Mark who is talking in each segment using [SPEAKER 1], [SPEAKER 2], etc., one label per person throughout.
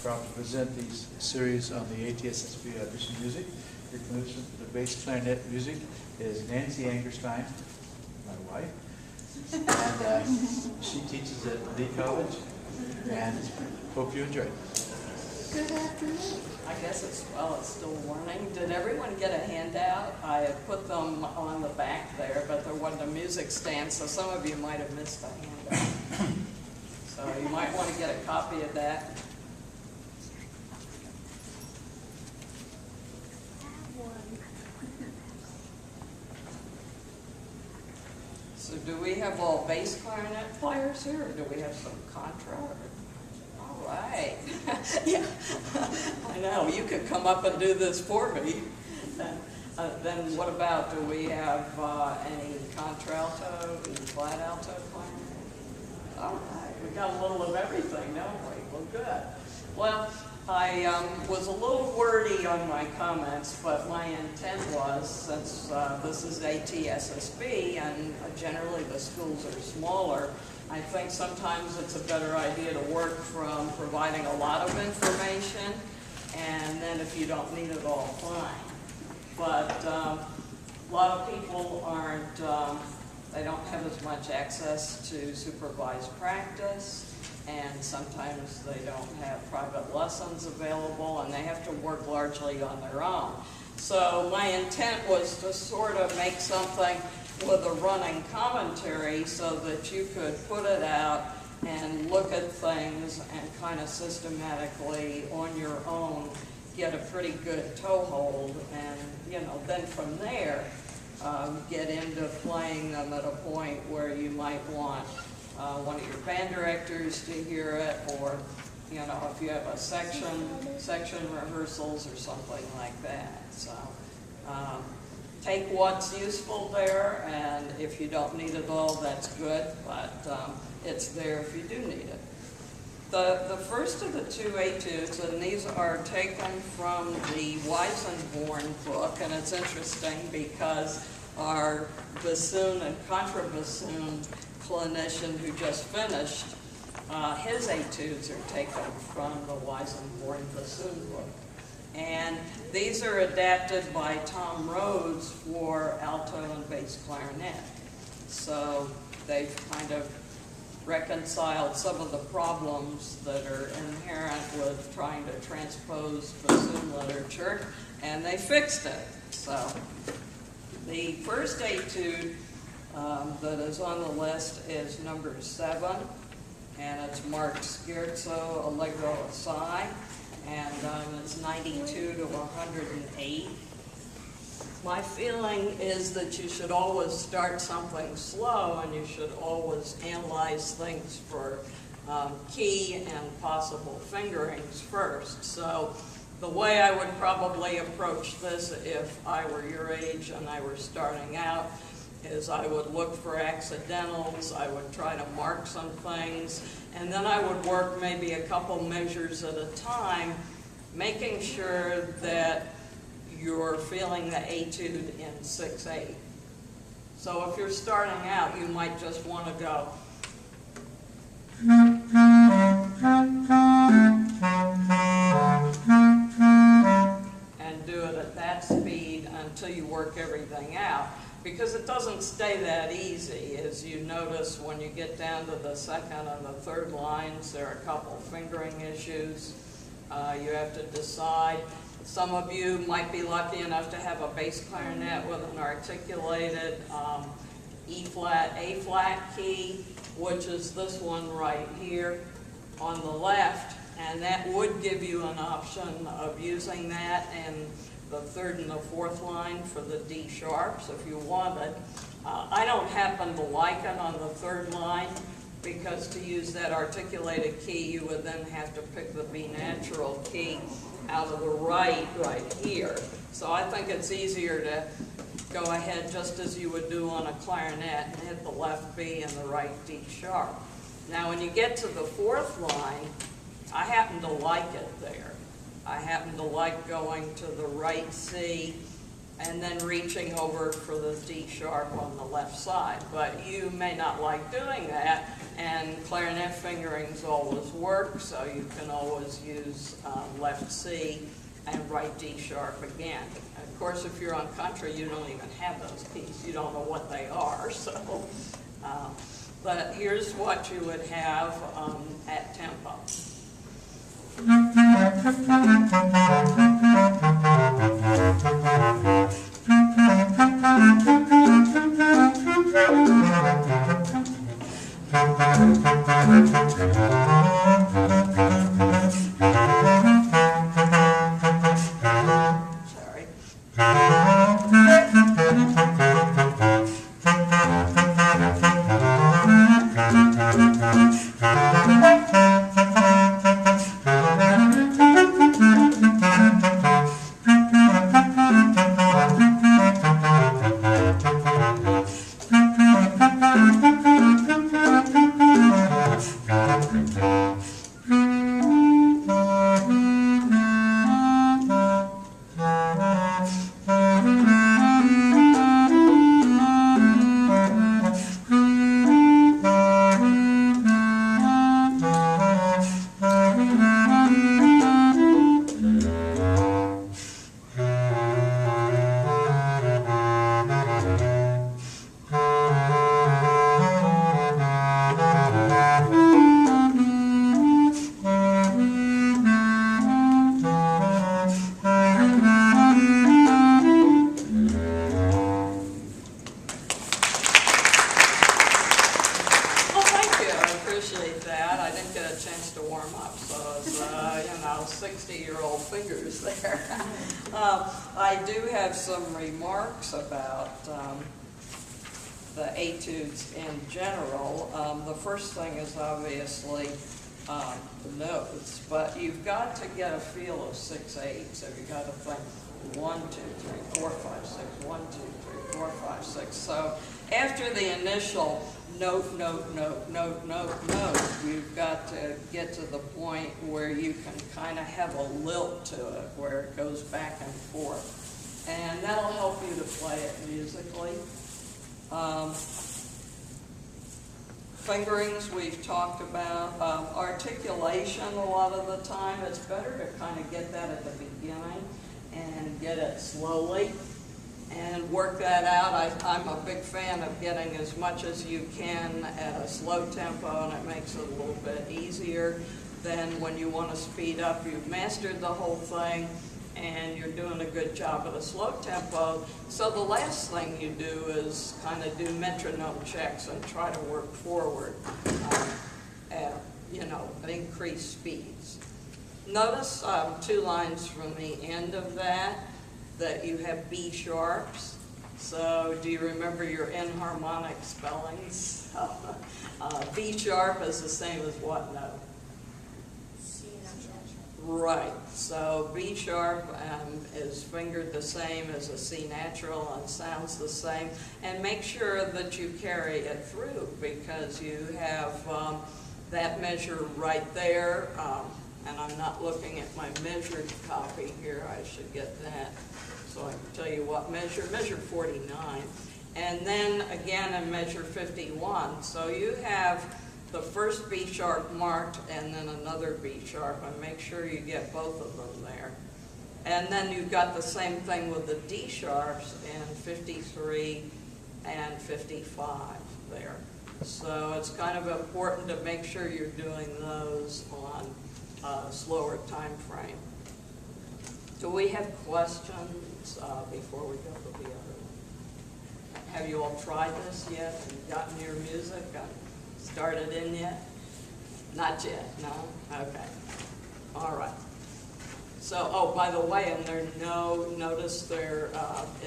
[SPEAKER 1] proud to present these series on the ATSSB audition music. Your clinician for the bass clarinet music is Nancy Angerstein, my wife, and she teaches at Lee College, and hope you enjoy it.
[SPEAKER 2] Good afternoon.
[SPEAKER 3] I guess it's still morning. Did everyone get a handout? I had put them on the back there, but there wasn't a music stand, so some of you might have missed a handout. So you might want to get a copy of that. So do we have all bass clarinet players here, or do we have some contra? All right. Yeah, I know. You could come up and do this for me. Then what about, do we have any contralto and flat alto clarinet? All right. We got a little of everything, don't we? Well, good. Well, I was a little wordy on my comments, but my intent was, since this is ATSSB and generally the schools are smaller, I think sometimes it's a better idea to work from providing a lot of information, and then if you don't need it all, fine. But a lot of people aren't, they don't have as much access to supervised practice, and sometimes they don't have private lessons available, and they have to work largely on their own. So my intent was to sort of make something with a running commentary so that you could put it out and look at things and kind of systematically on your own get a pretty good toehold, and then from there get into playing them at a point where you might want one of your band directors to hear it, or if you have a section rehearsals or something like that. So take what's useful there, and if you don't need it all, that's good, but it's there if you do need it. The first of the two etudes, and these are taken from the Weisenborn book, and it's interesting because our bassoon and contrabassoon clinician who just finished, his etudes are taken from the Weisenborn bassoon book. And these are adapted by Tom Rhodes for alto and bass clarinet. So they've kind of reconciled some of the problems that are inherent with trying to transpose bassoon literature, and they fixed it. So the first etude that is on the list is number 7, and it's marked Scherzo Allegro Assai, and it's 92 to 108. My feeling is that you should always start something slow, and you should always analyze things for key and possible fingerings first. So the way I would probably approach this if I were your age and I were starting out is I would look for accidentals, I would try to mark some things, and then I would work maybe a couple measures at a time, making sure that you're feeling the etude in 6/8. So if you're starting out, you might just want to go and do it at that speed until you work everything out, because it doesn't stay that easy. As you notice, when you get down to the second and the third lines, there are a couple fingering issues. You have to decide. Some of you might be lucky enough to have a bass clarinet with an articulated E-flat, A-flat key, which is this one right here on the left, and that would give you an option of using that in the third and the fourth line for the D sharps if you wanted. I don't happen to like it on the third line, because to use that articulated key, you would then have to pick the B natural key out of the right here. So I think it's easier to go ahead just as you would do on a clarinet and hit the left B and the right D sharp. Now when you get to the fourth line, I happen to like it there. I happen to like going to the right C and then reaching over for the D sharp on the left side. But you may not like doing that, and clarinet fingerings always work, so you can always use left C and right D sharp again. Of course, if you're on country, you don't even have those keys. You don't know what they are, so. But here's what you would have at tempo. I do have some remarks about the etudes in general. The first thing is obviously the notes, but you've got to get a feel of 6/8. So you've got to think 1, 2, 3, 4, 5, 6, 1, 2, 3, 4, 5, 6. So after the initial note, note, note, note, note, note, you've got to get to the point where you can kind of have a lilt to it, where it goes back and forth. And that'll help you to play it musically. Fingerings we've talked about. Articulation a lot of the time, it's better to kind of get that at the beginning and get it slowly and work that out. I'm a big fan of getting as much as you can at a slow tempo, and it makes it a little bit easier than when you want to speed up. You've mastered the whole thing, and you're doing a good job at a slow tempo. So the last thing you do is kind of do metronome checks and try to work forward at, increased speeds. Notice 2 lines from the end of that you have B sharps. So do you remember your enharmonic spellings? B sharp is the same as what note?
[SPEAKER 2] C natural.
[SPEAKER 3] Right, so B sharp is fingered the same as a C natural and sounds the same. And make sure that you carry it through, because you have that measure right there. And I'm not looking at my measured copy here. I should get that so I can tell you what measure 49. And then again in measure 51. So you have the first B sharp marked and then another B sharp, and make sure you get both of them there. And then you've got the same thing with the D sharps in 53 and 55 there. So it's kind of important to make sure you're doing those on a slower time frame. Do we have questions before we go to the other one? Have you all tried this yet and gotten your music started in yet? Not yet, no? Okay. All right. So, oh, by the way, and notice there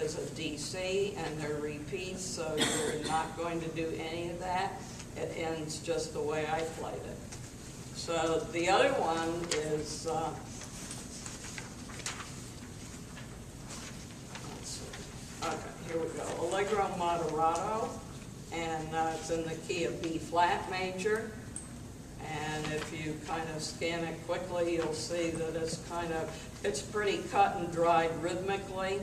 [SPEAKER 3] is a DC and there are repeats, so you're not going to do any of that. It ends just the way I played it. So the other one is, let's see. Okay, here we go. Allegro moderato, and it's in the key of B flat major. And if you kind of scan it quickly, you'll see that it's pretty cut and dried rhythmically.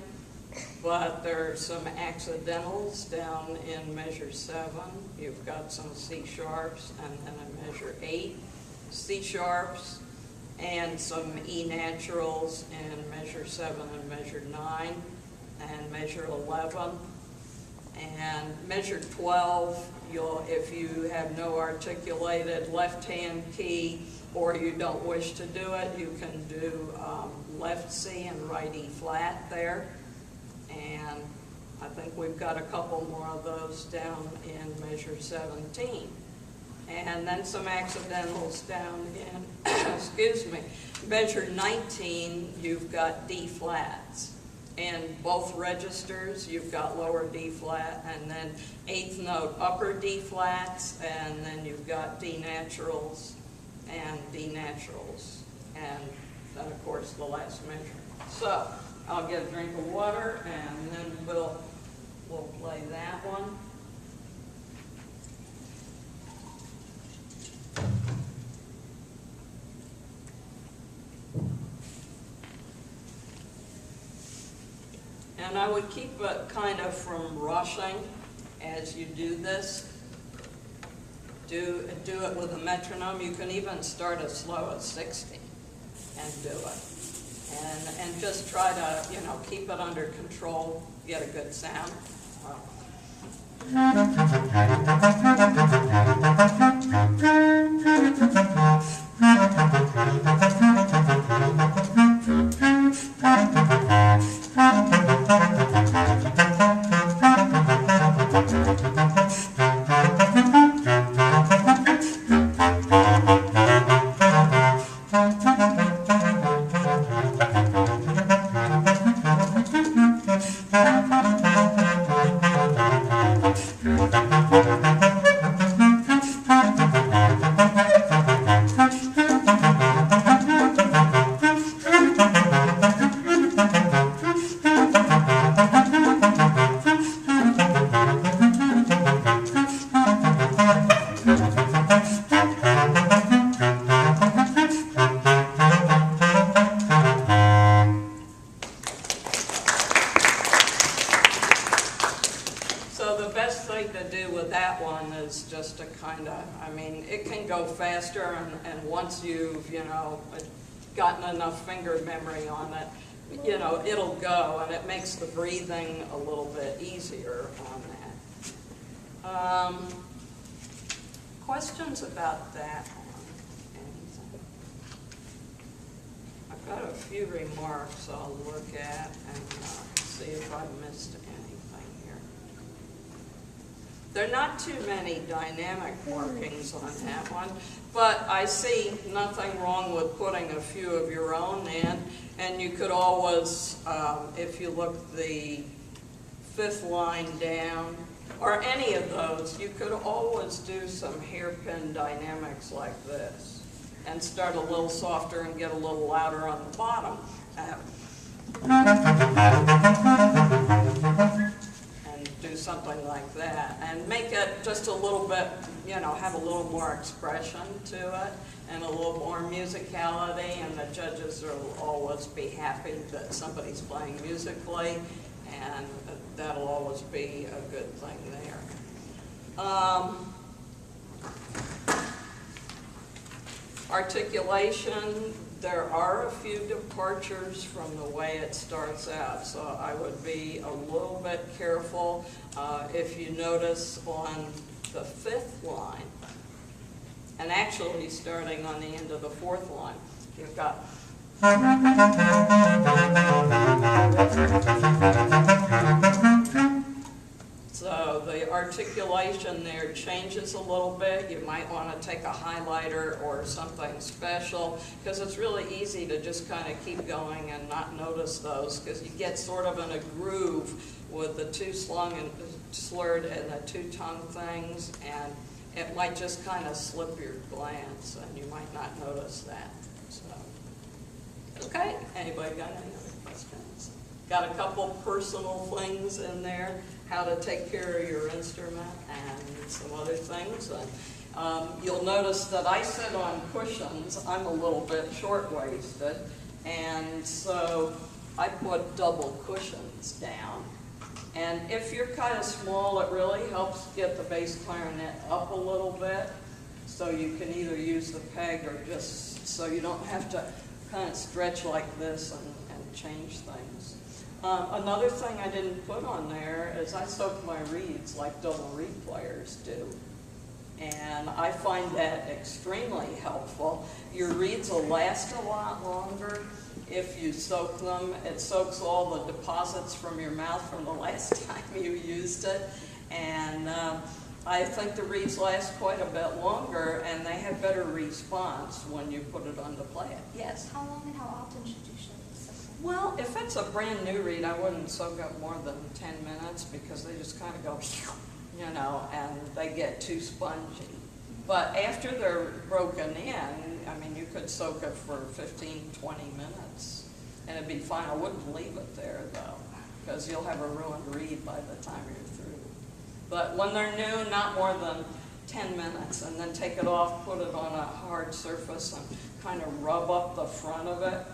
[SPEAKER 3] but there are some accidentals down in measure 7. You've got some C sharps, and then in measure 8, C sharps, and some E naturals in measure 7 and measure 9, and measure 11. And measure 12, if you have no articulated left-hand key or you don't wish to do it, you can do left C and right E flat there. And I think we've got a couple more of those down in measure 17. And then some accidentals down in, excuse me, measure 19, you've got D flats. In both registers, you've got lower D flat, and then 8th note upper D flats, and then you've got D naturals and D naturals, and then of course the last measure. So I'll get a drink of water, and then we'll play that one. And I would keep it kind of from rushing as you do this. Do it with a metronome. You can even start as slow as 60 and do it. And just try to, keep it under control, get a good sound. Just to kind of, it can go faster, and once you've, gotten enough finger memory on it, it'll go, and it makes the breathing a little bit easier on that. Questions about that one? Anything? I've got a few remarks I'll look at and see if I missed anything here. There are not too many dynamic markings on that one, but I see nothing wrong with putting a few of your own in, and you could always, if you look the 5th line down, or any of those, you could always do some hairpin dynamics like this, and start a little softer and get a little louder on the bottom. Do something like that, and make it just a little bit, have a little more expression to it, and a little more musicality, and the judges will always be happy that somebody's playing musically, and that'll always be a good thing there. Articulation, there are a few departures from the way it starts out, so I would be a little bit careful. If you notice on the 5th line, and actually starting on the end of the 4th line, you've got so the articulation there changes a little bit. You might want to take a highlighter or something special, because it's really easy to just kind of keep going and not notice those, because you get sort of in a groove with the 2 slung and slurred and the 2 tongue things, and it might just kind of slip your glance, and you might not notice that. So, okay, anybody got any other questions? Got a couple personal things in there, how to take care of your instrument and some other things. And, you'll notice that I sit on cushions. I'm a little bit short-waisted, and so I put double cushions down. And if you're kind of small, it really helps get the bass clarinet up a little bit. So you can either use the peg or just, so you don't have to kind of stretch like this and change things. Another thing I didn't put on there is I soak my reeds like double reed players do. And I find that extremely helpful. Your reeds will last a lot longer if you soak them. It soaks all the deposits from your mouth from the last time you used it. And I think the reeds last quite a bit longer, and they have better response when you put it on to play it. Yes?
[SPEAKER 2] How long and how often should you soak them?
[SPEAKER 3] Well, if it's a brand new reed, I wouldn't soak up more than 10 minutes because they just kind of go, you know, and they get too spongy. But after they're broken in, I mean, you could soak it for 15, 20 minutes, and it'd be fine. I wouldn't leave it there, though, because you'll have a ruined reed by the time you're through. But when they're new, not more than 10 minutes, and then take it off, put it on a hard surface, and kind of rub up the front of it,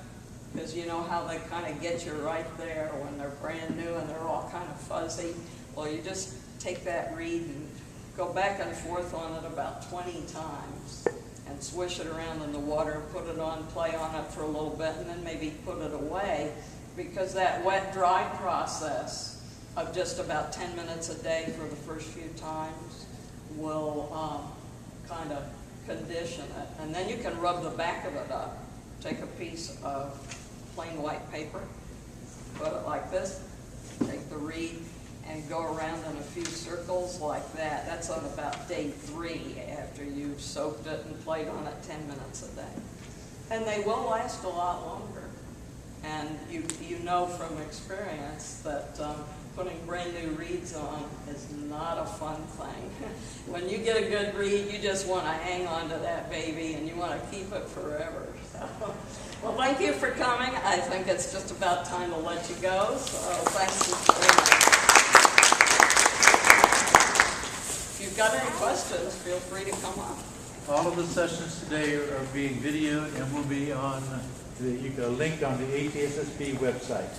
[SPEAKER 3] because you know how they kind of get you right there when they're brand new and they're all kind of fuzzy. Well, you just take that reed and go back and forth on it about 20 times and swish it around in the water, put it on, play on it for a little bit, and then maybe put it away, because that wet-dry process of just about 10 minutes a day for the first few times will kind of condition it. And then you can rub the back of it up. Take a piece of plain white paper, put it like this, take the reed, and go around in a few circles like that. That's on about day 3 after you've soaked it and played on it 10 minutes a day. And they will last a lot longer. And you know from experience that putting brand new reeds on is not a fun thing. When you get a good reed, you just want to hang on to that baby and you want to keep it forever. So, well, thank you for coming. I think it's just about time to let you go. So thanks very much. If you've got any questions, feel free to come up.
[SPEAKER 1] All of the sessions today are being videoed and will be on a link on the ATSSB website.